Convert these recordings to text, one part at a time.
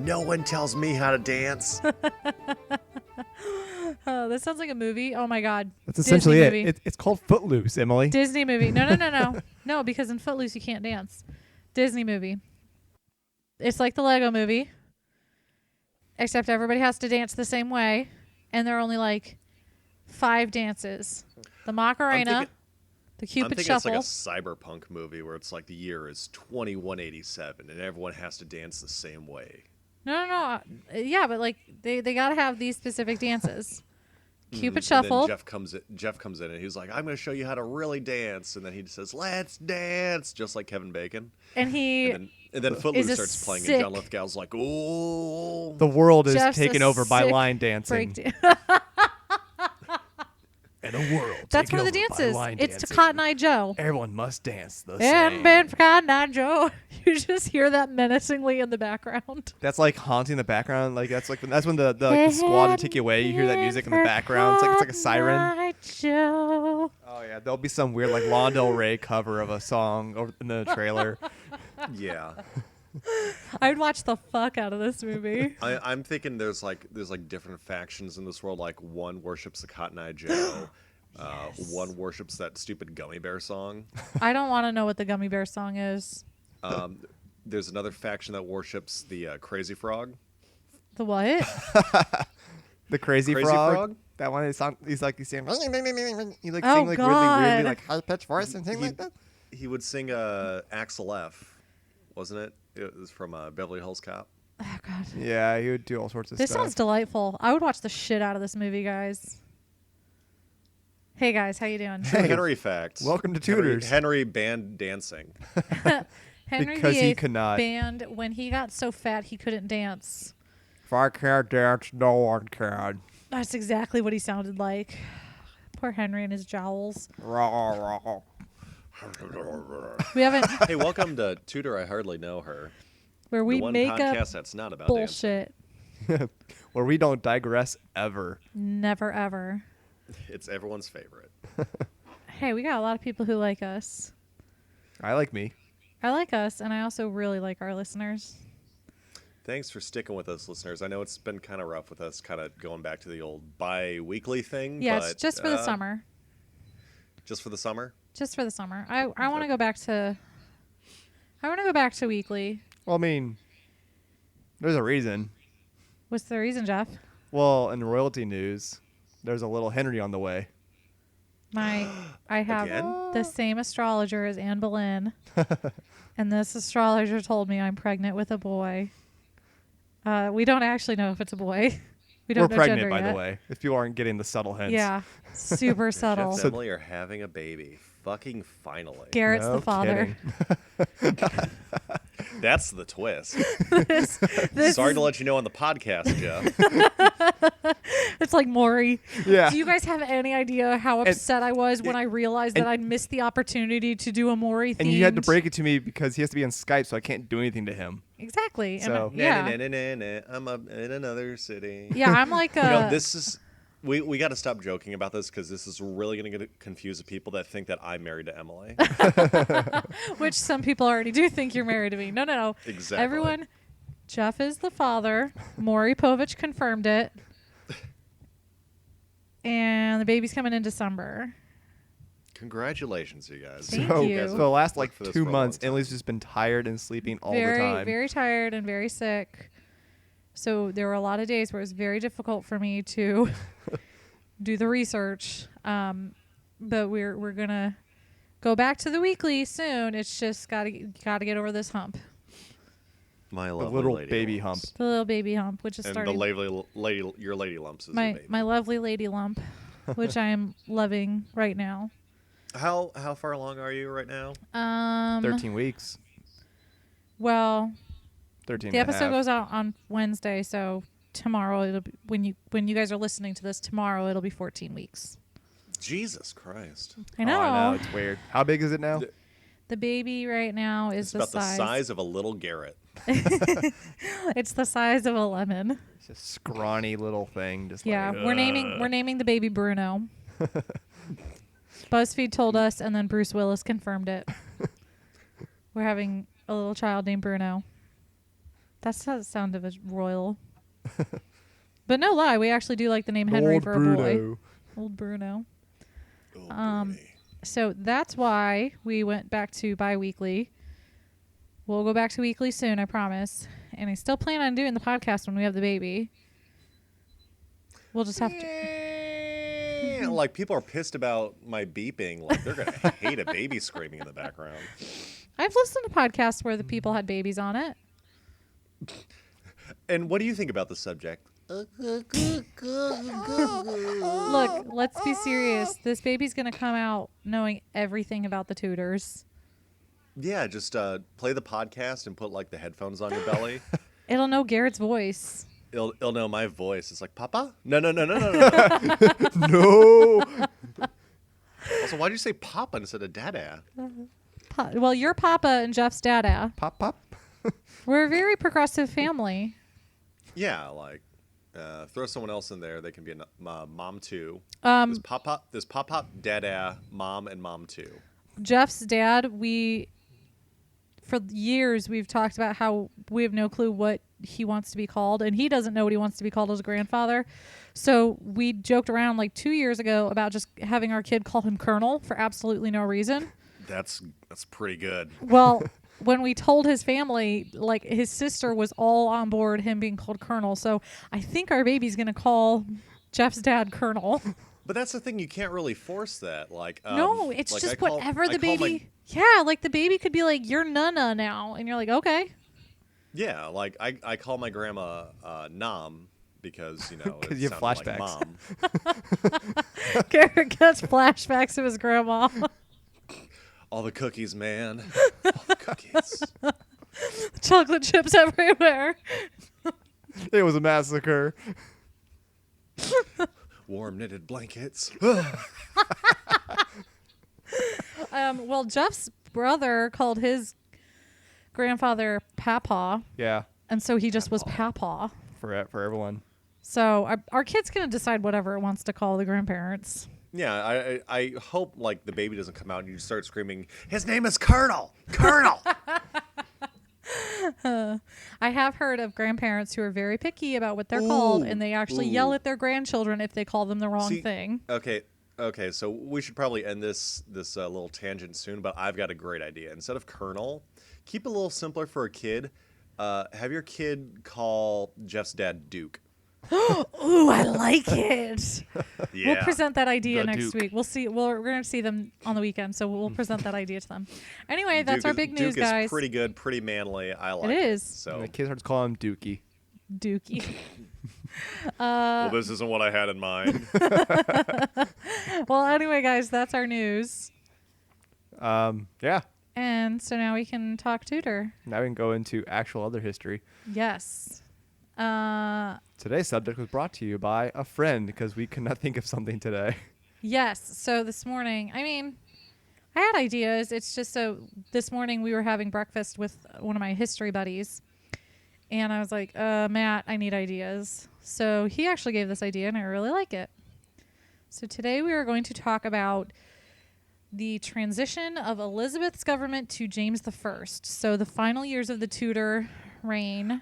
No one tells me how to dance. Oh, this sounds like a movie. Oh my God. That's essentially Disney movie. It's called Footloose, Emily. Disney movie. No. No, because in Footloose you can't dance. Disney movie. It's like the Lego movie, except everybody has to dance the same way, and there are only like 5 dances. The Macarena, the Cupid Shuffle. It's like a cyberpunk movie where it's like the year is 2187 and everyone has to dance the same way. No. Yeah, but like they got to have these specific dances. Cupid Shuffle. And then Jeff comes in and he's like, I'm going to show you how to really dance. And then he says, let's dance, just like Kevin Bacon. And then Footloose starts playing and John Lithgow's like, oh. The world is Jeff's taken over by line dancing. And the world. That's one of the dances. It's to Cotton Eye Joe. Everyone must dance the And same. Ben for Cotton Eye Joe. You just hear that menacingly in the background. That's like haunting the background. Like that's when the squad will take you away. You hear that music in the background. It's like a siren. Joe. Oh yeah, there'll be some weird like Lana Del Rey cover of a song over in the trailer. Yeah. I'd watch the fuck out of this movie. I'm thinking there's different factions in this world. Like one worships the Cotton Eye Joe. Yes. One worships that stupid Gummy Bear song. I don't want to know what the Gummy Bear song is. There's another faction that worships the Crazy Frog. The what? The Crazy Frog? That one is he's like he's saying he like sing like really weirdly like high pitched voice and things like that. He would sing Axel F, wasn't it? It was from Beverly Hills Cop. Oh God. Yeah, he would do all sorts of This stuff. sounds delightful. I would watch the shit out of this movie, guys. Hey guys, how you doing? Hey. Henry facts. Welcome to Tudors. Henry banned dancing. Henry Because VIII he could not. banned when he got so fat he couldn't dance. If I can't dance, no one can. That's exactly what he sounded like. Poor Henry and his jowls. We haven't Hey, welcome to Tudor. I hardly know her. where we The one make podcast up that's not about dancing. bullshit. Where we don't digress ever. Never ever. It's everyone's favorite. Hey, we got a lot of people who like us. I like me. I like us, and I also really like our listeners. Thanks for sticking with us, listeners. I know it's been kind of rough with us, kind of going back to the old bi-weekly thing. Yeah, but, it's just for the summer. Just for the summer? Just for the summer. I want to go back to. I want to go back to weekly. Well, I mean, there's a reason. What's the reason, Jeff? Well, in royalty news, there's a little Henry on the way. I have Again? the same astrologer as Anne Boleyn, and this astrologer told me I'm pregnant with a boy. We don't actually know if it's a boy. We don't We're know pregnant, gender by yet. the way, if you aren't getting the subtle hints. Yeah, super subtle. Jeff and Emily are having a baby. Fucking finally. Garrett's No the father. kidding. That's the twist. This Sorry is- to let you know on the podcast, Jeff. It's like Maury. Yeah. Do you guys have any idea how upset I was when I realized that I'd missed the opportunity to do a Maury theme? And you had to break it to me because he has to be on Skype, so I can't do anything to him. Exactly. So- yeah. I'm up in another city. Yeah, I'm like This is... We got to stop joking about this because this is really going to confuse the people that think that I'm married to Emily. which some people already do think you're married to me. No. Exactly. Everyone, Jeff is the father. Maury Povich confirmed it. And the baby's coming in December. Congratulations, you guys. Thank So, you. for the last like For this 2 for a months, long time. Emily's just been tired and sleeping all very, the time. very tired and very sick. So there were a lot of days where it was very difficult for me to do the research. But we're gonna go back to the weekly soon. It's just gotta get over this hump, My The lovely little lady baby lumps. the little baby hump, which is And starting. the your lady lumps is your my baby. my lovely lady lump, which I am loving right now. How far along are you right now? 13 weeks. Well, 13 the and a episode half. goes out on Wednesday, so tomorrow it'll be, when you guys are listening to this tomorrow, it'll be 14 weeks. Jesus Christ. I know. Oh, I know. It's weird. How big is it now? The baby right now is It's about the size of a little Garrett. It's the size of a lemon. It's a scrawny little thing. Just Yeah, like, we're naming the baby Bruno. BuzzFeed told us, and then Bruce Willis confirmed it. We're having a little child named Bruno. That does sound of a royal. But no lie, we actually do like the name Henry Old for a boy. Old Bruno. Oh, Bruni. So that's why we went back to bi-weekly. We'll go back to weekly soon, I promise. And I still plan on doing the podcast when we have the baby. We'll just have to. Like, people are pissed about my beeping. Like, they're going to hate a baby screaming in the background. I've listened to podcasts where the people had babies on it. And what do you think about the subject? Look, let's be serious. This baby's going to come out knowing everything about the Tudors. Yeah, just play the podcast and put, like, the headphones on your belly. It'll know Garrett's voice. It'll know my voice. It's like, Papa? No. No. Also, why'd you say Papa instead of Dada? Well, you're Papa and Jeff's Dada. Pop. We're a very progressive family. Yeah, like, throw someone else in there. They can be a mom too. There's Pop, Dada, Mom, and Mom too. Jeff's dad, for years we've talked about how we have no clue what he wants to be called, and he doesn't know what he wants to be called as a grandfather. So we joked around like 2 years ago about just having our kid call him Colonel for absolutely no reason. That's pretty good. Well, when we told his family, like his sister was all on board him being called Colonel. So I think our baby's going to call Jeff's dad Colonel. But that's the thing, you can't really force that. Like, no, it's like just whatever the baby. Yeah, like the baby could be like, "You're Nana now," and you're like, "Okay." Yeah, like I call my grandma Nam because it you have sounded flashbacks. Like Mom. Garrett gets flashbacks of his grandma. All the cookies, man. All the cookies. Chocolate chips everywhere. It was a massacre. Warm knitted blankets. Well, Jeff's brother called his grandfather Papa, Yeah, and so he just was Papa. for everyone. So our kid's gonna decide whatever it wants to call the grandparents. Yeah, I hope like the baby doesn't come out and you start screaming, "His name is Colonel! Colonel!" I have heard of grandparents who are very picky about what they're called, and they actually yell at their grandchildren if they call them the wrong thing. Okay, so we should probably end this little tangent soon, but I've got a great idea. Instead of Colonel, keep it a little simpler for a kid. Have your kid call Jeff's dad Duke. Ooh, I like it. Yeah. We'll present that idea The next Duke. week. We'll see. We're going to see them on the weekend, so we'll present that idea to them. Anyway, that's our big news, Duke guys. is pretty good, pretty manly. I like It it. is. And So, the kids starts calling him Dookie. Dookie. well, this isn't what I had in mind. Well, anyway, guys, that's our news. Yeah. And so now we can talk Tudor. Now we can go into actual other history. Yes. Today's subject was brought to you by a friend because we could not think of something today. Yes. So this morning, I had ideas. It's just so this morning we were having breakfast with one of my history buddies. And I was like, Matt, I need ideas. So he actually gave this idea, and I really like it. So today we are going to talk about the transition of Elizabeth's government to James I. So the final years of the Tudor reign.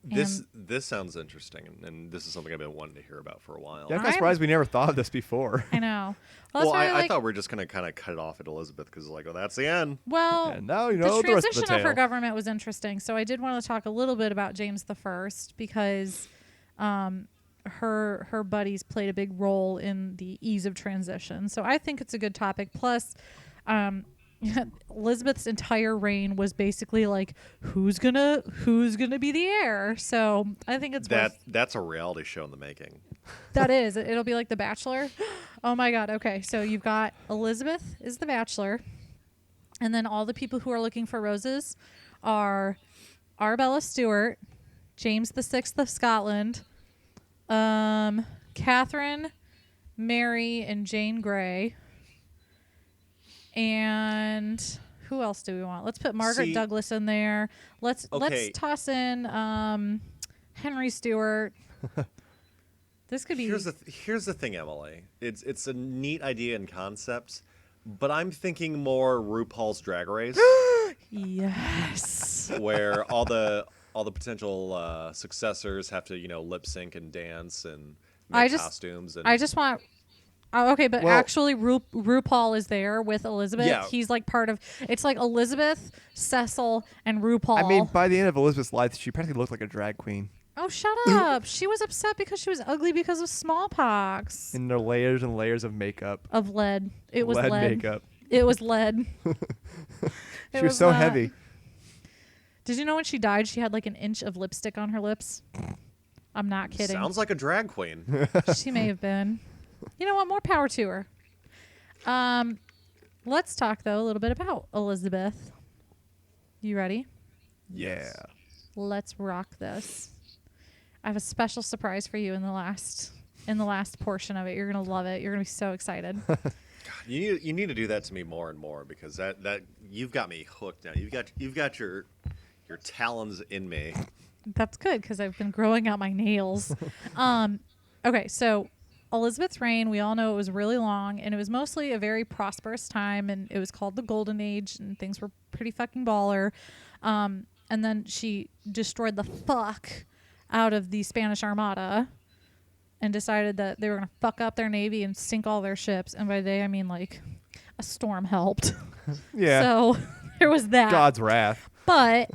This sounds interesting, and this is something I've been wanting to hear about for a while. Yeah, I'm kind of surprised we never thought of this before. I know. Well, that's why I thought we were just going to kind of cut it off at Elizabeth because, like, oh, that's the end. Well, And now you the know the rest of transition the of her tale. government was interesting. So I did want to talk a little bit about James I because her buddies played a big role in the ease of transition. So I think it's a good topic. Plus, Elizabeth's entire reign was basically like, who's gonna be the heir? So I think it's that's a reality show in the making. that is. It'll be like The Bachelor. Oh my God. Okay, so you've got Elizabeth is the Bachelor, and then all the people who are looking for roses are Arabella Stewart, James VI of Scotland, Catherine, Mary, and Jane Grey. And who else do we want? Let's put Margaret Douglas in there. Let's toss in Henry Stewart. This could be. Here's the thing, Emily. It's a neat idea and concept, but I'm thinking more RuPaul's Drag Race, Yes. where all the all the potential successors have to, lip sync and dance and I make just- costumes. And I just want. Oh, okay, but Well- actually, RuPaul is there with Elizabeth. Yeah. He's like part of. It's like Elizabeth, Cecil, and RuPaul. I mean, by the end of Elizabeth's life, she practically looked like a drag queen. Oh, shut up! She was upset because she was ugly because of smallpox. In their layers and layers of makeup. Of lead. It was lead. makeup. It was lead. She was so heavy. Did you know when she died, she had like an inch of lipstick on her lips? I'm not kidding. sounds like a drag queen. She may have been. You know what? More power to her. Let's talk though a little bit about Elizabeth. You ready? Yeah. Let's rock this. I have a special surprise for you in the last portion of it. You're gonna love it. You're gonna be so excited. You need to do that to me more and more because that you've got me hooked now. You've got your talons in me. That's good because I've been growing out my nails. Okay, so Elizabeth's reign, we all know it was really long, and it was mostly a very prosperous time, and it was called the Golden Age, and things were pretty fucking baller. And then she destroyed the fuck out of the Spanish Armada and decided that they were going to fuck up their navy and sink all their ships. And by they, I mean like a storm helped. Yeah. So there was that. God's wrath. But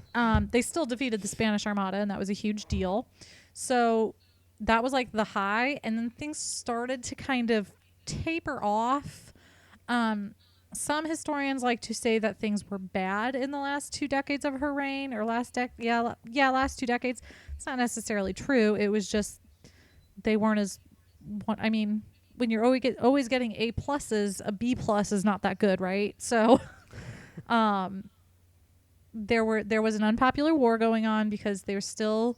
they still defeated the Spanish Armada, and that was a huge deal. So that was like the high, and then things started to kind of taper off. Some historians like to say that things were bad in the last 2 decades of her reign, or last 2 decades. It's not necessarily true. It was just they weren't as. I mean, when you're always getting A pluses, a B plus is not that good, right? So, there was an unpopular war going on because they were still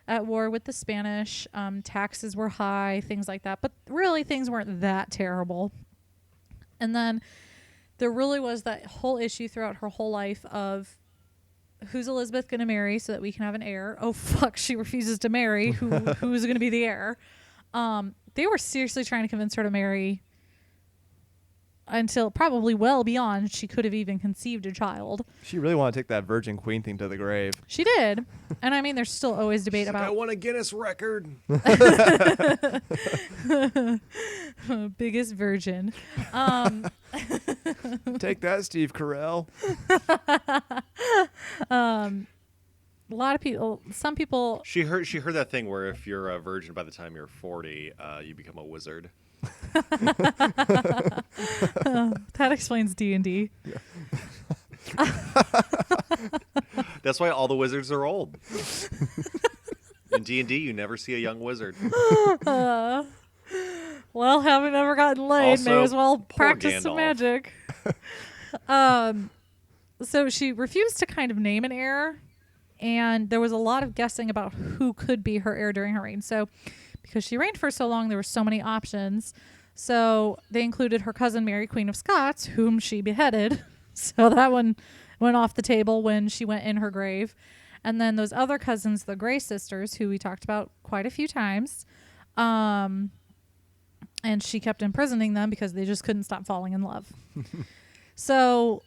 at war with the Spanish. Taxes were high, things like that. But really, things weren't that terrible. And then there really was that whole issue throughout her whole life of who's Elizabeth going to marry so that we can have an heir. Oh, fuck, she refuses to marry. Who's going to be the heir? They were seriously trying to convince her to marry until probably well beyond she could have even conceived a child. She really wanted to take that virgin queen thing to the grave. She did. And I mean, there's still always debate about... I want a Guinness record. Biggest virgin. Take that, Steve Carell. A lot of people, some people... She heard that thing where if you're a virgin by the time you're 40, you become a wizard. That explains D&D. That's why all the wizards are old. In D&D, you never see a young wizard. Well, having never gotten laid, Also, may as well poor practice some Gandalf. magic. So she refused to kind of name an heir, and there was a lot of guessing about who could be her heir during her reign. So because she reigned for so long, there were so many options. So they included her cousin Mary, Queen of Scots, whom she beheaded. So that one went off the table when she went in her grave. And then those other cousins, the Grey sisters, who we talked about quite a few times. And she kept imprisoning them because they just couldn't stop falling in love. So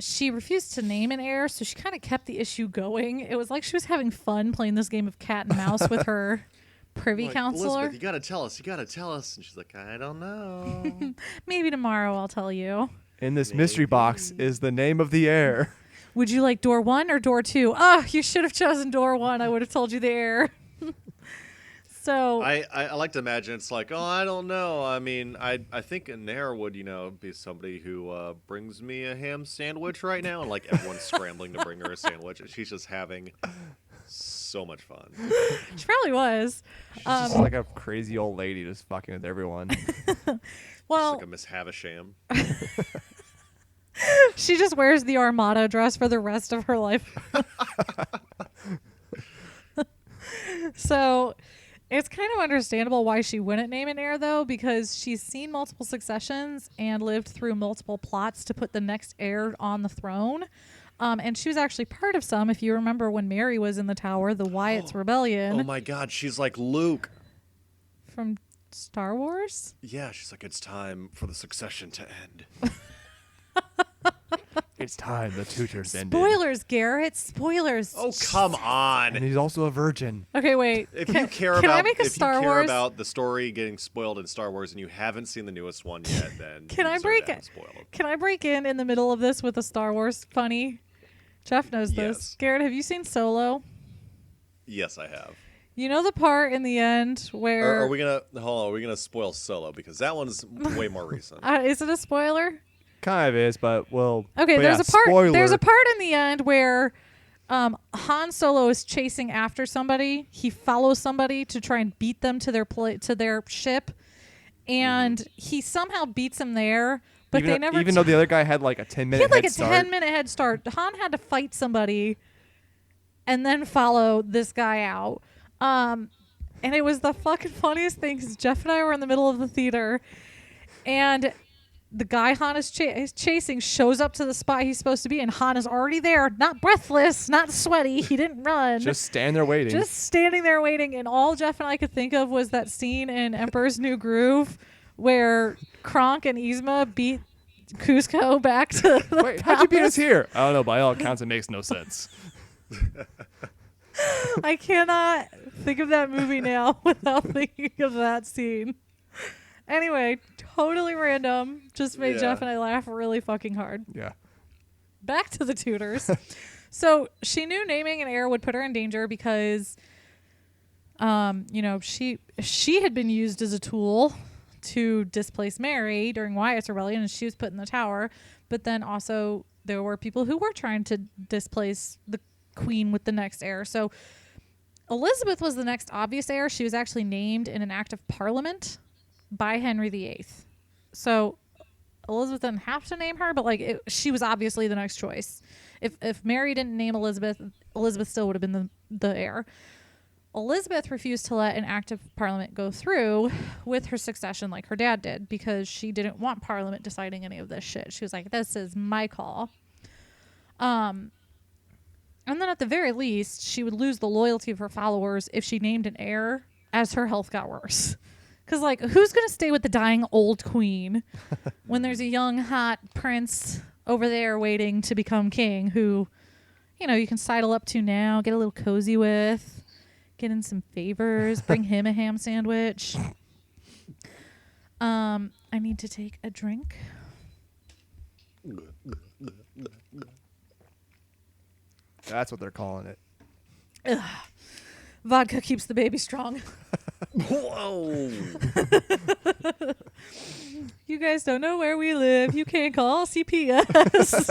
she refused to name an heir, so she kind of kept the issue going. It was like she was having fun playing this game of cat and mouse with her privy Like, counselor. Elizabeth, you gotta tell us. And she's like, I don't know. Maybe tomorrow I'll tell you. In this mystery box is the name of the heir. Would you like door 1 or door 2? Oh, you should have chosen door 1. I would have told you the heir. So I like to imagine it's like, oh, I don't know. I mean, I think an heir would, be somebody who brings me a ham sandwich right now. And like everyone's scrambling to bring her a sandwich. And she's just having so much fun. she probably was. She's just like a crazy old lady just fucking with everyone. Well, Just like a Miss Havisham. she just wears the Armada dress for the rest of her life. So it's kind of understandable why she wouldn't name an heir, though, because she's seen multiple successions and lived through multiple plots to put the next heir on the throne. And she was actually part of some. If you remember when Mary was in the tower, the Wyatt's Rebellion. Oh my God, she's like Luke. From Star Wars? Yeah, she's like, it's time for the succession to end. It's time. The tutor's ended. Spoilers, Garrett. Spoilers. Oh, come on. And he's also a virgin. Okay, wait. If you care can I about make a if Star you care Wars? about the story getting spoiled in Star Wars and you haven't seen the newest one yet, then Can you I deserve break to have it? spoiled. Can I break in the middle of this with a Star Wars funny? Jeff knows this. Yes. Garrett, have you seen Solo? Yes, I have. You know the part in the end where Are we gonna hold on? Are we gonna spoil Solo because that one's way more recent? is it a spoiler? Kind of is, but well. Okay, but there's yeah, a part. Spoiler. There's a part in the end where Han Solo is chasing after somebody. He follows somebody to try and beat them to their ship, and he somehow beats him there. But even they never. Even though the other guy had like a 10-minute he had like head a start. 10-minute head start. Han had to fight somebody, and then follow this guy out. And it was the fucking funniest thing because Jeff and I were in the middle of the theater, and the guy Han is chasing shows up to the spot he's supposed to be, and Han is already there, not breathless, not sweaty. He didn't run. Just stand there waiting. Just standing there waiting. And all Jeff and I could think of was that scene in Emperor's New Groove where Kronk and Yzma beat Kuzco back to the Wait, how'd you beat us palace. here? I don't know. By all accounts, it makes no sense. I cannot think of that movie now without thinking of that scene. Anyway, totally random. Just made Yeah. Jeff and I laugh really fucking hard. Yeah. Back to the Tudors. So she knew naming an heir would put her in danger because, she had been used as a tool to displace Mary during Wyatt's rebellion, and she was put in the tower. But then also there were people who were trying to displace the queen with the next heir. So Elizabeth was the next obvious heir. She was actually named in an act of parliament by Henry VIII. So Elizabeth didn't have to name her, but she was obviously the next choice. If Mary didn't name Elizabeth, Elizabeth still would have been the heir. Elizabeth refused to let an act of parliament go through with her succession like her dad did because she didn't want parliament deciding any of this shit. She was like, this is my call. And then at the very least, she would lose the loyalty of her followers if she named an heir as her health got worse. Because, who's going to stay with the dying old queen when there's a young, hot prince over there waiting to become king who, you can sidle up to now, get a little cozy with, get in some favors, bring him a ham sandwich. I need to take a drink. That's what they're calling it. Ugh. Vodka keeps the baby strong. Whoa! You guys don't know where we live. You can't call CPS.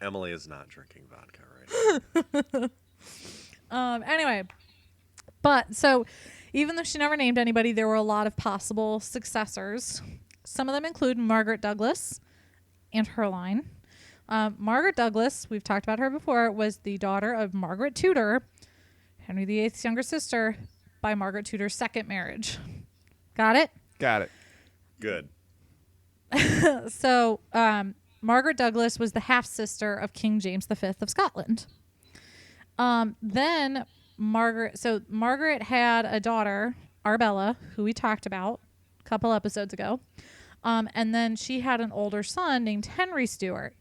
Emily is not drinking vodka right now. Anyway, but so even though she never named anybody, there were a lot of possible successors. Some of them include Margaret Douglas and her line. Margaret Douglas, we've talked about her before, was the daughter of Margaret Tudor, Henry VIII's younger sister, by Margaret Tudor's second marriage. Got it? Got it. Good. So Margaret Douglas was the half-sister of King James V of Scotland. Then Margaret had a daughter, Arbella, who we talked about a couple episodes ago. And then she had an older son named Henry Stuart.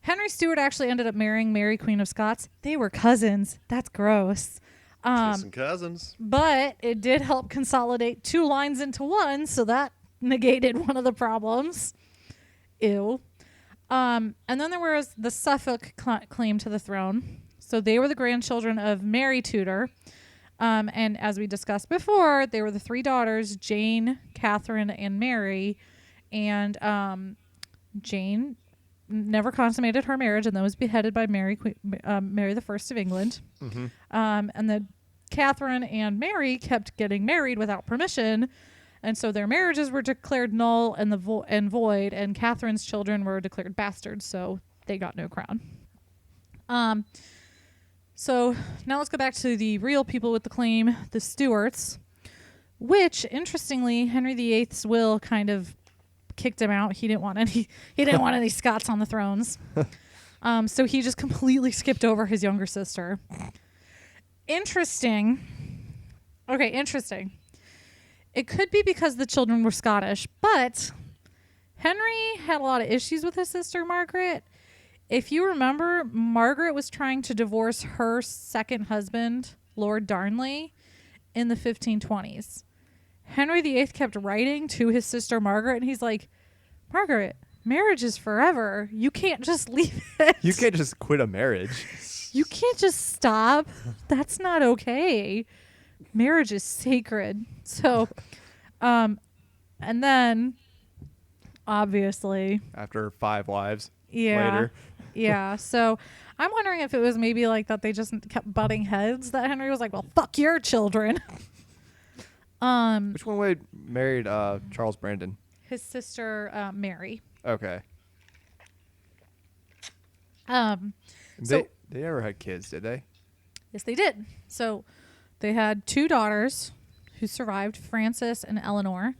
Henry Stuart actually ended up marrying Mary, Queen of Scots. They were cousins. That's gross. Kissing cousins. But it did help consolidate two lines into one, so that negated one of the problems. Ew. And then there was the Suffolk claim to the throne. So they were the grandchildren of Mary Tudor. And as we discussed before, they were the three daughters, Jane, Catherine, and Mary. And Jane never consummated her marriage and then was beheaded by Mary the First of England. Mm-hmm. And then Catherine and Mary kept getting married without permission. And so their marriages were declared null and void, and Catherine's children were declared bastards, so they got no crown. So now let's go back to the real people with the claim, the Stuarts, which, interestingly, Henry VIII's will kind of kicked him out. He didn't want any Scots on the thrones. So he just completely skipped over his younger sister. Interesting. It could be because the children were Scottish, but Henry had a lot of issues with his sister Margaret, if you remember, Margaret was trying to divorce her second husband, Lord Darnley, in the 1520s. Henry VIII kept writing to his sister Margaret, and he's like, Margaret, marriage is forever. You can't just leave it. You can't just quit a marriage. You can't just stop. That's not okay. Marriage is sacred. So, and then, obviously, After 5 wives yeah, later. yeah. So, I'm wondering if it was maybe like that they just kept butting heads. That Henry was like, "Well, fuck your children." Which one married Charles Brandon? His sister Mary. Okay. So They never had kids, did they? yes, they did. So they had 2 daughters who survived, Frances and Eleanor.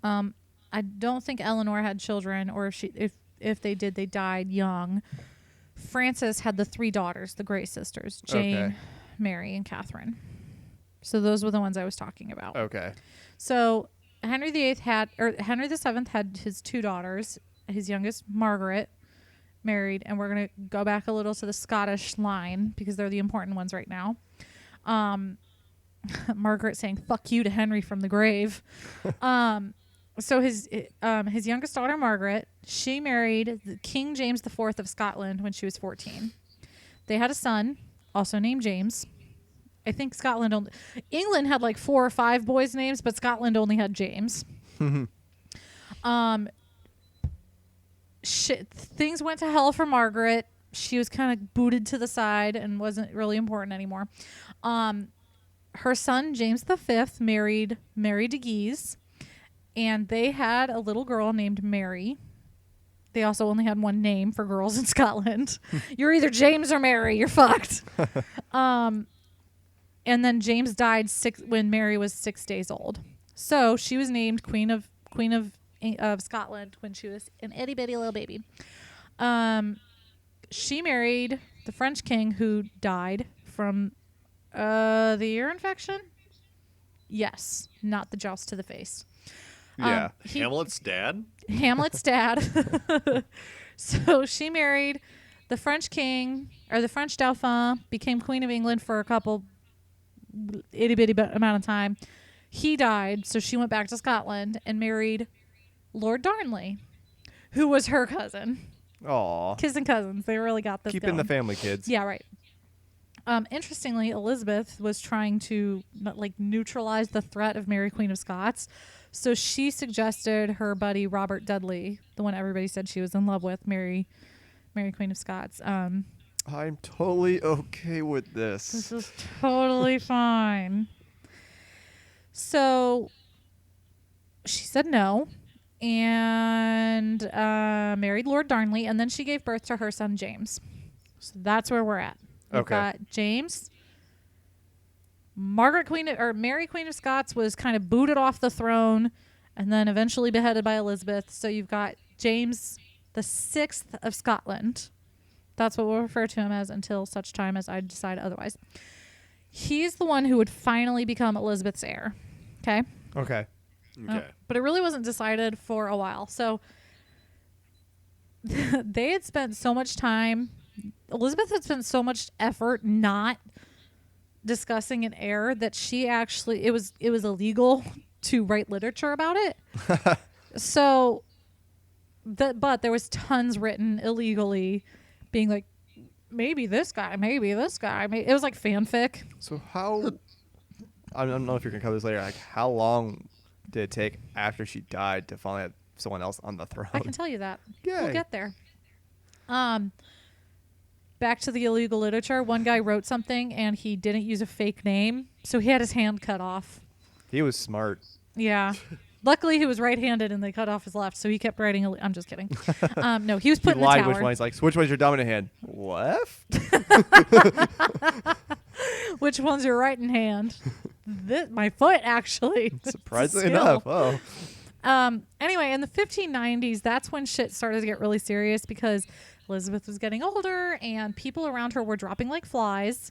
I don't think Eleanor had children, or if they did, they died young. Frances had the 3 daughters, the Grey sisters, Jane, Okay. Mary, and Catherine. So those were the ones I was talking about. Okay. So Henry VIII Henry VII had his 2 daughters. His youngest, Margaret, married, and we're gonna go back a little to the Scottish line because they're the important ones right now. Margaret saying "fuck you" to Henry from the grave. So his youngest daughter, Margaret, she married King James IV of Scotland when she was 14. They had a son, also named James. I think England had like 4 or 5 boys' names, but Scotland only had James. Things went to hell for Margaret. She was kind of booted to the side and wasn't really important anymore. Her son, James V, married Mary de Guise, and they had a little girl named Mary. They also only had one name for girls in Scotland. You're either James or Mary. You're fucked. And then James died when Mary was 6 days old. So she was named Queen of Scotland when she was an itty bitty little baby. She married the French king who died from the ear infection. Yes, not the joust to the face. Yeah. Hamlet's dad? Hamlet's dad. So she married the French king, or the French Dauphin, became Queen of England for a couple itty bitty amount of time. He died, so she went back to Scotland and married Lord Darnley, who was her cousin. Aw. Kissing cousins. They really got this Keeping going. the family kids. Yeah, right. Interestingly, Elizabeth was trying to neutralize the threat of Mary Queen of Scots. So she suggested her buddy Robert Dudley, the one everybody said she was in love with, Mary Queen of Scots. I'm totally okay with this. This is totally fine. So she said no and married Lord Darnley, and then she gave birth to her son James. So that's where we're at. We've got James. Mary Queen of Scots was kind of booted off the throne and then eventually beheaded by Elizabeth. So you've got James the 6th of Scotland. That's what we'll refer to him as until such time as I decide otherwise. He's the one who would finally become Elizabeth's heir. Okay? Okay. Okay. But it really wasn't decided for a while. So they had spent so much time. Elizabeth had spent so much effort not discussing an heir that she actually it was illegal to write literature about it. So but there was tons written illegally being like, maybe this guy. It was like fanfic. So how... I don't know if you're going to cover this later. Like, how long did it take after she died to finally have someone else on the throne? I can tell you that. Yay. We'll get there. Back to the illegal literature. One guy wrote something and he didn't use a fake name, so he had his hand cut off. He was smart. Yeah. Luckily, he was right-handed and they cut off his left, so he kept writing. I'm just kidding. No, he was put in the lied tower. which one. He's like, so which one's your dominant hand? Left? Which one's your right hand? My foot, actually. Surprisingly Still. enough. Oh. Anyway, in the 1590s, that's when shit started to get really serious because Elizabeth was getting older and people around her were dropping like flies.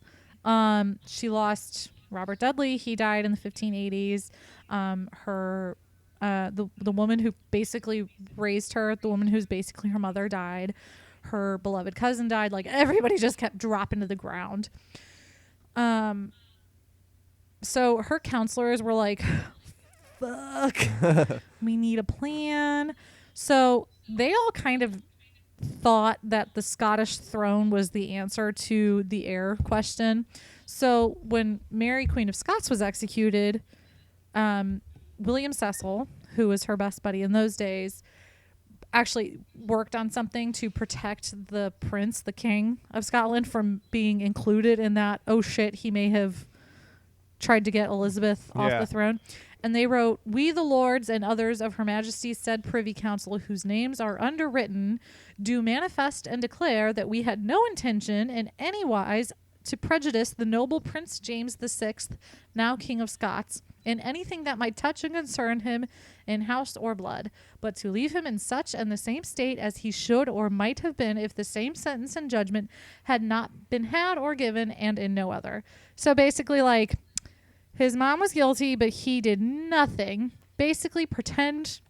She lost Robert Dudley. He died in the 1580s. The woman who basically raised her, the woman who's basically her mother, died. her beloved cousin died. Like, everybody just kept dropping to the ground. So her counselors were like, fuck, we need a plan. So they all kind of thought that the Scottish throne was the answer to the heir question. So when Mary, Queen of Scots, was executed, William Cecil, who was her best buddy in those days, actually worked on something to protect the prince, the king of Scotland, from being included in that, oh shit, he may have tried to get Elizabeth off the throne. And they wrote, "We the lords and others of her majesty's said privy council, whose names are underwritten, do manifest and declare that we had no intention in any wise to prejudice the noble Prince James the Sixth, now King of Scots, in anything that might touch and concern him in house or blood, but to leave him in such and the same state as he should or might have been if the same sentence and judgment had not been had or given, and in no other." So basically, like, his mom was guilty, but he did nothing. Basically, pretend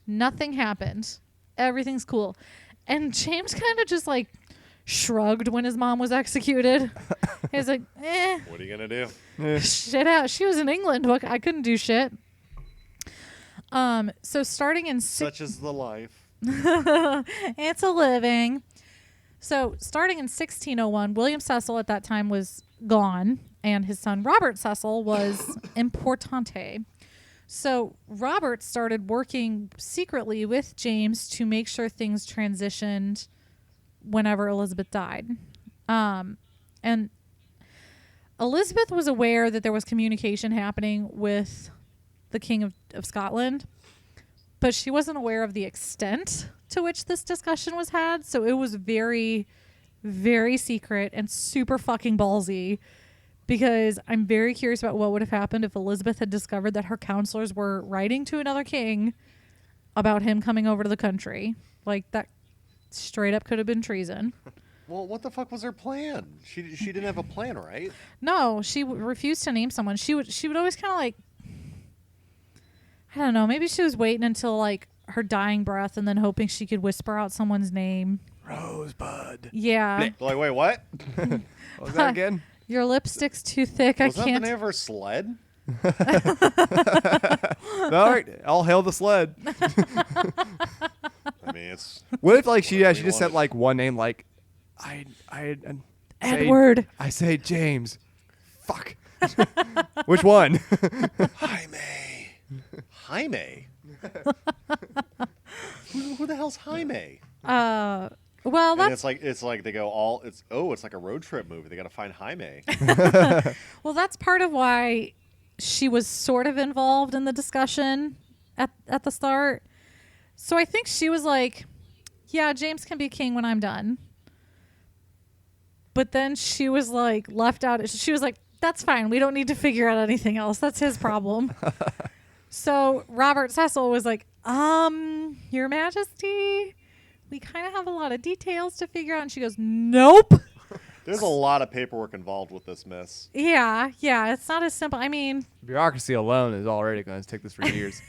nothing happened. Everything's cool. And James kind of just, like, shrugged when his mom was executed. He was like, what are you going to do? Shit out. She was in England. Look, I couldn't do shit. So starting in... Such is the life. It's a living. So starting in 1601, William Cecil at that time was gone, and his son Robert Cecil was importante. So Robert started working secretly with James to make sure things transitioned whenever Elizabeth died. And Elizabeth was aware that there was communication happening with the King of Scotland, but she wasn't aware of the extent to which this discussion was had. So it was very, very secret and super fucking ballsy, because I'm very curious about what would have happened if Elizabeth had discovered that her counselors were writing to another king about him coming over to the country. Like, that straight up could have been treason. Well, what the fuck was her plan? She didn't have a plan, right? No, she refused to name someone. She would always kind of, like, I don't know, maybe she was waiting until, like, her dying breath and then hoping she could whisper out someone's name. Rosebud. Yeah. Like, wait, what? What was that again? Your lipstick's too thick. Was I that can't. the name of her sled? All right, I'll hail the sled. I mean, it's... What if, like, she we just said, like, one name, like, Edward. I say James. Fuck. Which one? Jaime. Who the hell's Jaime? Well, And that's it's like they go all it's like a road trip movie. They got to find Jaime. well, that's part of why she was sort of involved in the discussion at the start. So I think she was like, "Yeah, James can be king when I'm done." But then she was like left out. She was like, "That's fine. We don't need to figure out anything else. That's his problem." So Robert Cecil was like, Your Majesty, we kind of have a lot of details to figure out." And she goes, "Nope." There's a lot of paperwork involved with this, miss. Yeah. It's not as simple. I mean, Bureaucracy alone is already going to take this for years.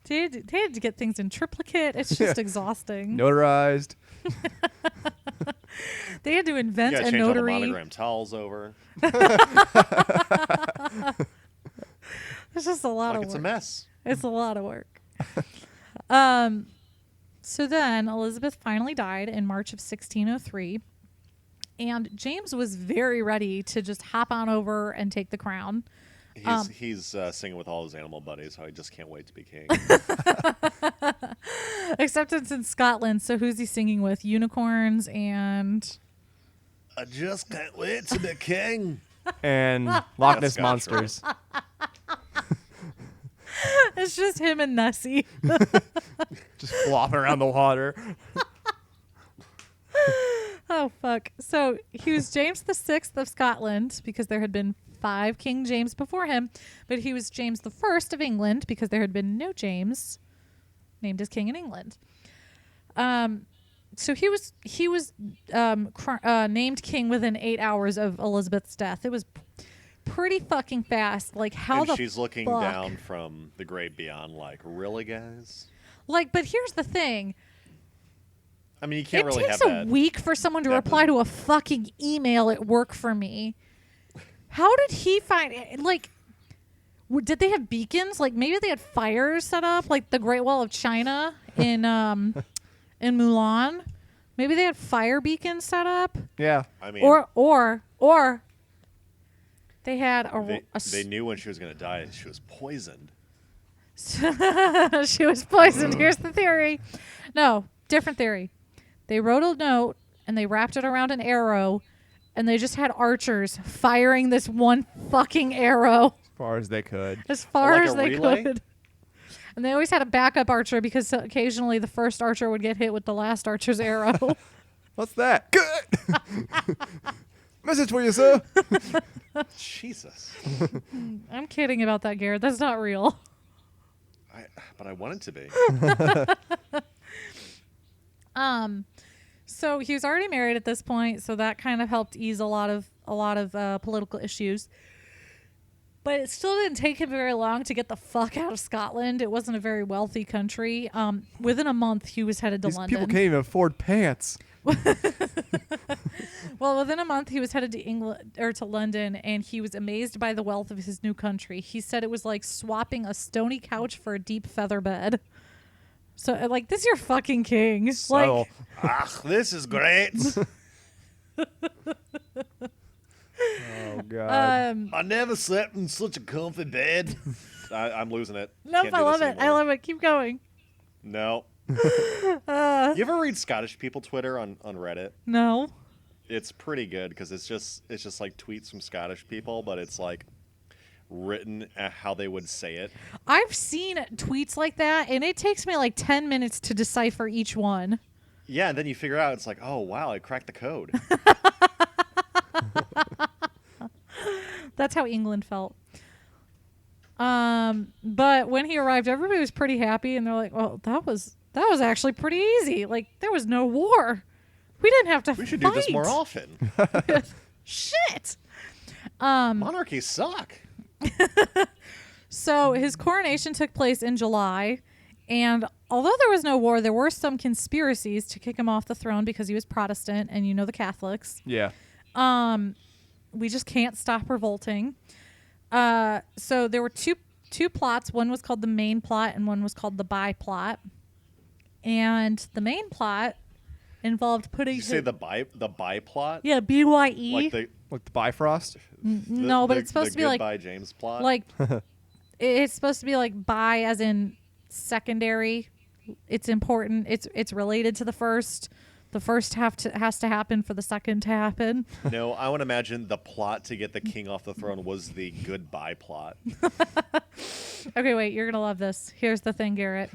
they had to get things in triplicate. It's just exhausting. Notarized. They had to invent You gotta a change all the notary. monogram towels over. It's just a lot Like of it's work. a mess. It's a lot of work. So then Elizabeth finally died in March of 1603, and James was very ready to just hop on over and take the crown. He's singing with all his animal buddies, so I just can't wait to be king. Except it's in Scotland, so who's he singing with? Unicorns and... I just can't wait to be king. And Loch Ness Scotch, monsters. It's just him and Nessie. Just flopping around the water. Oh, fuck. So he was James the Sixth of Scotland because there had been 5 King James before him, but he was James the First of England because there had been no James named as king in England. So he was named king within 8 hours of Elizabeth's death. It was pretty fucking fast. Like, how And the she's looking fuck? down from the great beyond, like, really, guys? Like, but here's the thing. I mean, you can't it really takes have that. a week for someone to that reply busy. to a fucking email at work for me. How did he find it? Like, did they have beacons? Like, maybe they had fires set up, like the Great Wall of China in Mulan. Maybe they had fire beacons set up. Yeah. I mean, Or they had they knew when she was going to die. She was poisoned. she was poisoned. Here's the theory. No, different theory. They wrote a note and they wrapped it around an arrow, and they just had archers firing this one fucking arrow As far as they could. as far like as a they relay? could. And they always had a backup archer because occasionally the first archer would get hit with the last archer's arrow. What's that? Good. Message for you, sir. Jesus. I'm kidding about that, Garrett. That's not real. But I want it to be. So he was already married at this point, so that kind of helped ease a lot of political issues. But it still didn't take him very long to get the fuck out of Scotland. It wasn't a very wealthy country. Within a month, he was headed to These London. people can't even afford pants. Well, within a month, he was headed to England or to London, and he was amazed by the wealth of his new country. He said it was like swapping a stony couch for a deep feather bed. So, like, this is your fucking king. So, Like, This is great. oh god. I never slept in such a comfy bed. I'm losing it. nope, Can't do I love this it. I anymore. love it. Keep going. No. You ever read Scottish people Twitter on Reddit? No. It's pretty good because it's just like tweets from Scottish people, but it's like written how they would say it. I've seen tweets like that, and it takes me like 10 minutes to decipher each one. Yeah, and then you figure out it's like, oh wow, I cracked the code. That's how England felt. But when he arrived, everybody was pretty happy, and they're like, "Well, that was actually pretty easy. Like, there was no war. We didn't have to We should fight. do this more often. Shit." Monarchies suck. So his coronation took place in July, and although there was no war, there were some conspiracies to kick him off the throne because he was Protestant, and you know the Catholics. Yeah. We just can't stop revolting. So there were two plots. One was called the main plot, and one was called the by plot. And the main plot involved putting Did you say the by plot? yeah, BYE. Like the Like the Bifrost. no, but it's supposed to be like Goodbye James plot. like it's supposed to be like by as in secondary. It's important. It's related to the first. The first has to happen for the second to happen. No, I would imagine the plot to get the king off the throne was the goodbye plot. Okay, wait, you're gonna love this. Here's the thing, Garrett.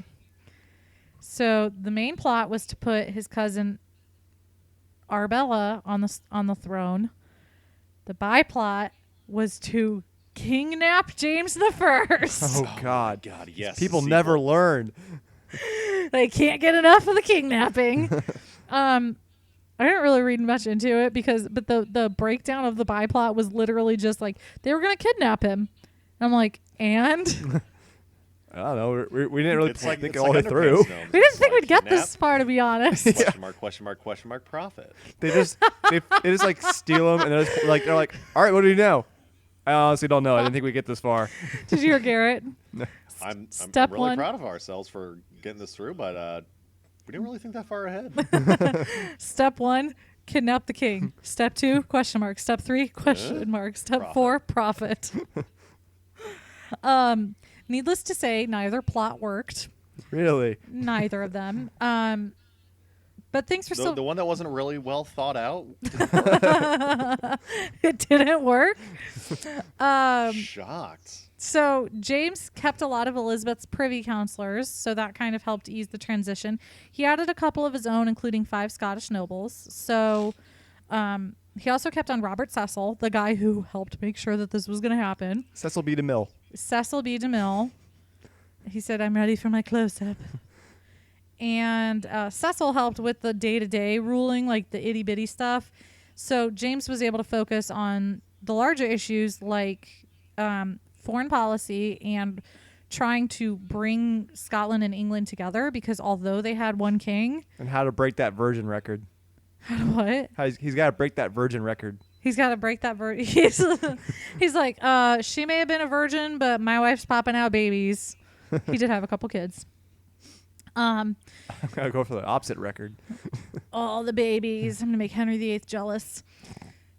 So the main plot was to put his cousin Arbella on the throne. The by plot was to kidnap James the First. Oh god. God, yes. People sequel. never learn. They can't get enough of the kidnapping. I didn't really read much into it but the breakdown of the by plot was literally just like they were gonna kidnap him. And I'm like, and I don't know. We didn't really It's like think it's it all the like way through. Underpants gnomes. we didn't It's think like we'd get kidnap, this far, to be honest. Question mark, profit. They just like steal them and they're like, all right, what do you know? I honestly don't know. I didn't think we'd get this far. Did you hear Garrett? I'm Step really one. proud of ourselves for getting this through, but we didn't really think that far ahead. Step 1, kidnap the king. Step 2, question mark. Step 3, question mark. Step 4, profit. Needless to say, neither plot worked. Really? Neither of them. But things were still. The one that wasn't really well thought out. It didn't work. Shocked. So James kept a lot of Elizabeth's privy counselors, so that kind of helped ease the transition. He added a couple of his own, including 5 Scottish nobles. So he also kept on Robert Cecil, the guy who helped make sure that this was going to happen. Cecil B. DeMille. Cecil B. DeMille. He said, "I'm ready for my close-up." And Cecil helped with the day-to-day ruling, like the itty-bitty stuff. So James was able to focus on the larger issues like foreign policy and trying to bring Scotland and England together because although they had one king. And how to break that virgin record. What? He's got to break that virgin record. He's got to break that virgin. He's like, she may have been a virgin, but my wife's popping out babies. He did have a couple kids. I'm going to go for the opposite record. All the babies. I'm going to make Henry VIII jealous.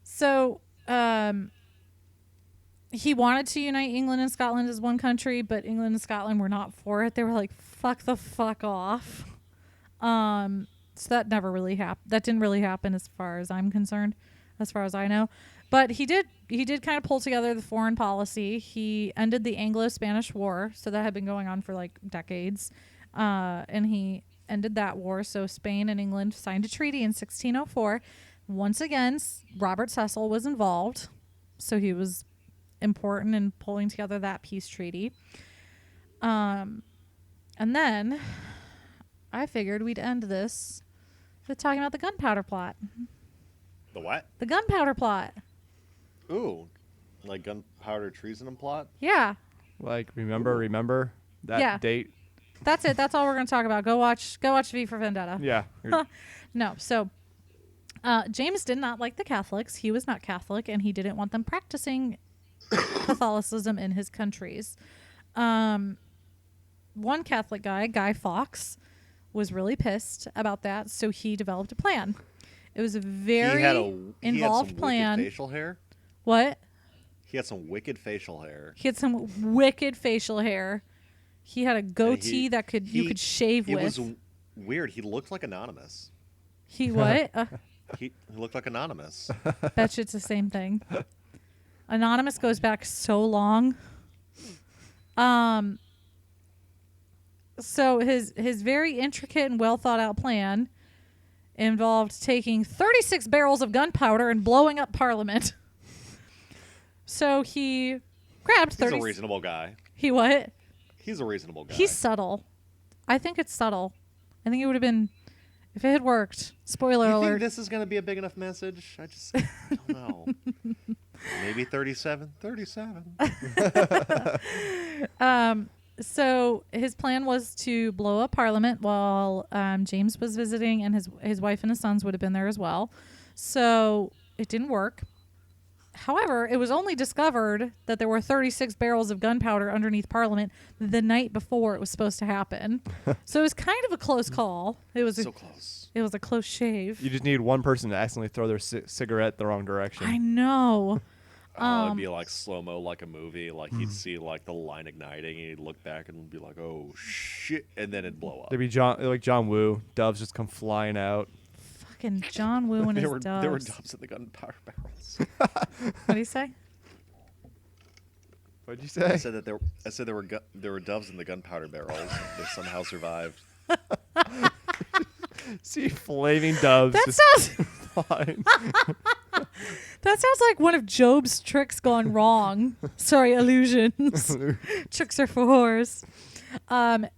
So, he wanted to unite England and Scotland as one country, but England and Scotland were not for it. They were like, fuck the fuck off. So that never really happened. That didn't really happen as far as I'm concerned, as far as I know. But he did kind of pull together the foreign policy. He ended the Anglo-Spanish War, so that had been going on for like decades. And he ended that war. So Spain and England signed a treaty in 1604. Once again, Robert Cecil was involved. So he was important in pulling together that peace treaty. And then I figured we'd end this with talking about the gunpowder plot. The what? The gunpowder plot. Ooh, like gunpowder treason and plot? Yeah. Like, remember that date? That's it. That's all we're going to talk about. Go watch V for Vendetta. Yeah. No. So James did not like the Catholics. He was not Catholic, and he didn't want them practicing Catholicism in his countries. One Catholic guy, Guy Fawkes, was really pissed about that, so he developed a plan. It was a very involved plan. Wicked facial hair? What? He had some wicked facial hair. He had some wicked facial hair. He had a goatee that you could shave with. It was weird. He looked like Anonymous. He what? He looked like Anonymous. Bet you it's the same thing. Anonymous goes back so long. So his very intricate and well thought out plan involved taking 36 barrels of gunpowder and blowing up Parliament. So he grabbed 30. He's a reasonable guy. He what? He's a reasonable guy. He's subtle. I think it's subtle. I think it would have been if it had worked. Spoiler you alert. Think this is going to be a big enough message? I just don't know. Maybe 37. 37. So his plan was to blow up Parliament while James was visiting, and his wife and his sons would have been there as well. So it didn't work. However, it was only discovered that there were 36 barrels of gunpowder underneath Parliament the night before it was supposed to happen. So it was kind of a close call. It was so close. It was a close shave. You just need one person to accidentally throw their cigarette the wrong direction. I know. It'd be like slow-mo, like a movie. Like he'd see like the line igniting, and he'd look back and be like, "Oh shit!" and then it'd blow up. There'd be John Woo. Doves just come flying out. Fucking John Woo and his doves. There were doves in the gunpowder barrels. What did he say? What'd you say? I said there were doves in the gunpowder barrels. They somehow survived. See flaming doves. That sounds flying. That sounds like one of Job's tricks gone wrong. Sorry, illusions. Tricks are for whores.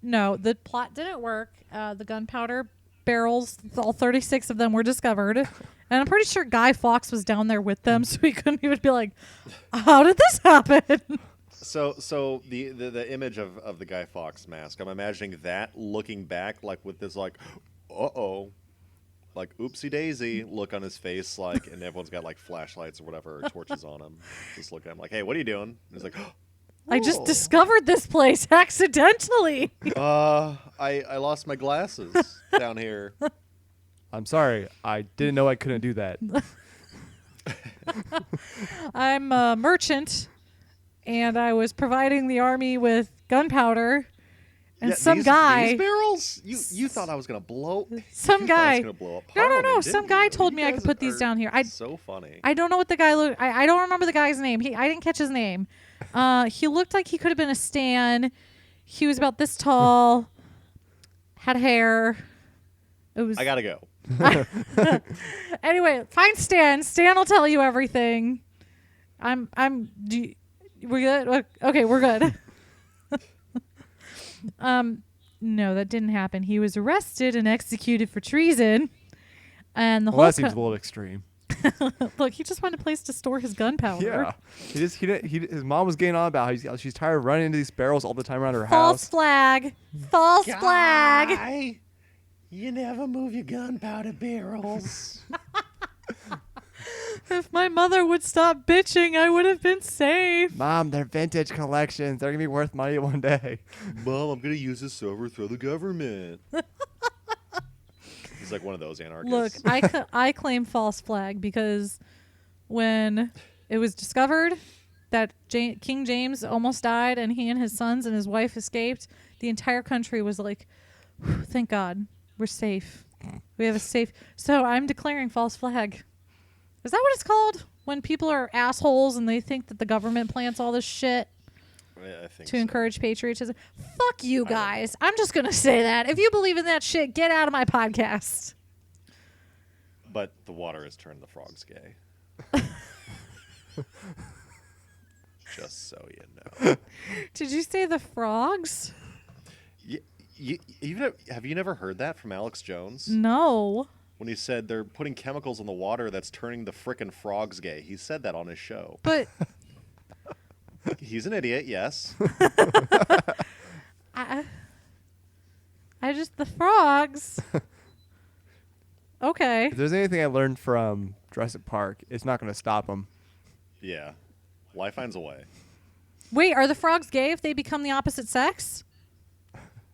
No, the plot didn't work. The gunpowder barrels, all 36 of them were discovered. And I'm pretty sure Guy Fawkes was down there with them, so he couldn't even be like, how did this happen? So the image of the Guy Fawkes mask, I'm imagining that looking back like with this like, uh-oh. Like oopsie daisy look on his face, like, and everyone's got like flashlights or whatever, or torches on him. Just look at him like, "Hey, what are you doing?" And he's like, I just discovered this place accidentally. I lost my glasses down here. I'm sorry, I didn't know I couldn't do that. I'm a merchant, and I was providing the army with gunpowder. And some guy, these barrels, you thought I was gonna blow. Some guy, gonna blow up no. Some guy told me I could put these down here. So funny. I don't know what the guy looked. I don't remember the guy's name. I didn't catch his name. He looked like he could have been a Stan. He was about this tall. Had hair. It was. I gotta go. Anyway, find Stan. Stan will tell you everything. We're good. Okay, we're good. No, that didn't happen. He was arrested and executed for treason. And the whole that seems a little extreme. Look, he just wanted a place to store his gunpowder. Yeah. His mom was getting on about how she's tired of running into these barrels all the time around her False house. flag. False flag. You never move your gunpowder barrels. If my mother would stop bitching, I would have been safe. Mom, they're vintage collections. They're going to be worth money one day. Mom, I'm going to use this to overthrow the government. He's like one of those anarchists. Look, I claim false flag because when it was discovered that King James almost died and he and his sons and his wife escaped, the entire country was like, thank God, we're safe. We have a safe. So I'm declaring false flag. Is that what it's called? When people are assholes and they think that the government plants all this shit I think to encourage patriotism? Fuck you guys. I'm just going to say that. If you believe in that shit, get out of my podcast. But the water has turned the frogs gay. Just so you know. Did you say the frogs? Have you never heard that from Alex Jones? No. When he said they're putting chemicals in the water that's turning the frickin' frogs gay. He said that on his show. But he's an idiot, yes. I just, the frogs. Okay. If there's anything I learned from Jurassic Park, it's not going to stop them. Yeah. Life finds a way. Wait, are the frogs gay if they become the opposite sex?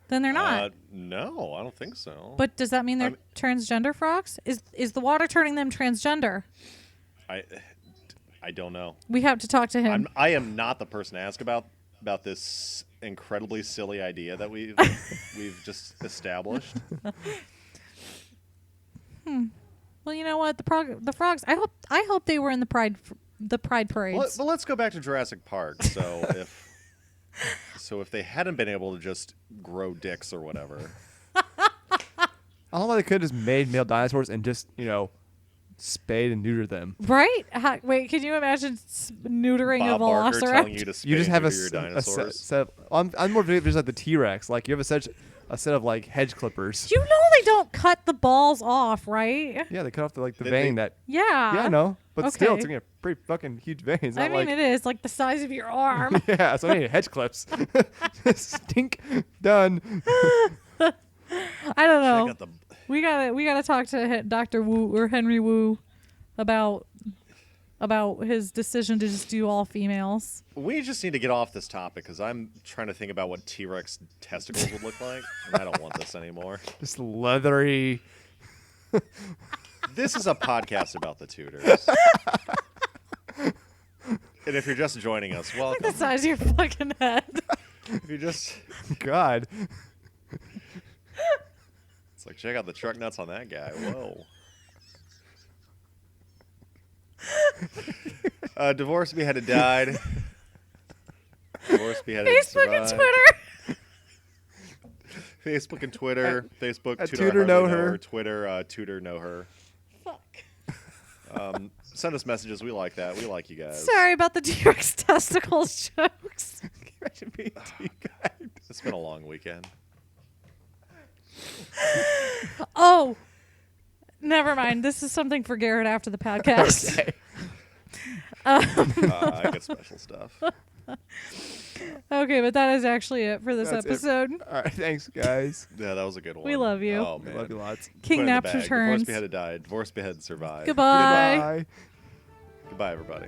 Then they're not. No, I don't think so. But does that mean they're transgender frogs? Is the water turning them transgender? I don't know. We have to talk to him. I am not the person to ask about this incredibly silly idea that we've just established. Well, you know what? The frogs. I hope they were in the pride parades. Well, let's go back to Jurassic Park. So if they hadn't been able to just grow dicks or whatever. I don't know why they could have just made male dinosaurs and just, spayed and neutered them. Right? Wait, can you imagine neutering Bob a Barker velociraptor? telling you to spay You just have neuter your dinosaurs. set. I'm more just like the T-Rex. Like you have a set of like hedge clippers. You know they don't cut the balls off, right? Yeah, they cut off the Did vein they? that. Yeah. Yeah, I know, but still, Okay. it's gonna be a pretty fucking huge vein. It's I not mean, like it is like the size of your arm. yeah. So I need hedge clips. Stink. Done. I don't know. Check out We gotta talk to Dr. Wu or Henry Wu about his decision to just do all females. We just need to get off this topic because I'm trying to think about what T-Rex testicles would look like, and I don't want this anymore. Just leathery. This is a podcast about the Tudors. And if you're just joining us, Like welcome. the size of your fucking head. If you just, God. it's like, check out the truck nuts on that guy. Whoa. Divorced, beheaded, died. Divorced, beheaded, Facebook and survived. Twitter. Facebook and Twitter. Facebook, at Tudor, Tudor know hardly her. Twitter, Tudor, know her. Fuck. Send us messages. We like that. We like you guys. Sorry about the T-Rex testicles jokes. Imagine being T-guy. It's been a long weekend. Oh, never mind. This is something for Garrett after the podcast. Okay. I got special stuff. Okay, but that is actually it for this That's it. episode. All right. Thanks, guys. Yeah, that was a good one. We love you. Oh, man. Love you lots. Put it King in the Naps bag. returns. Divorced, beheaded, died. Divorced, beheaded, survived. Goodbye. Bye. Goodbye, everybody.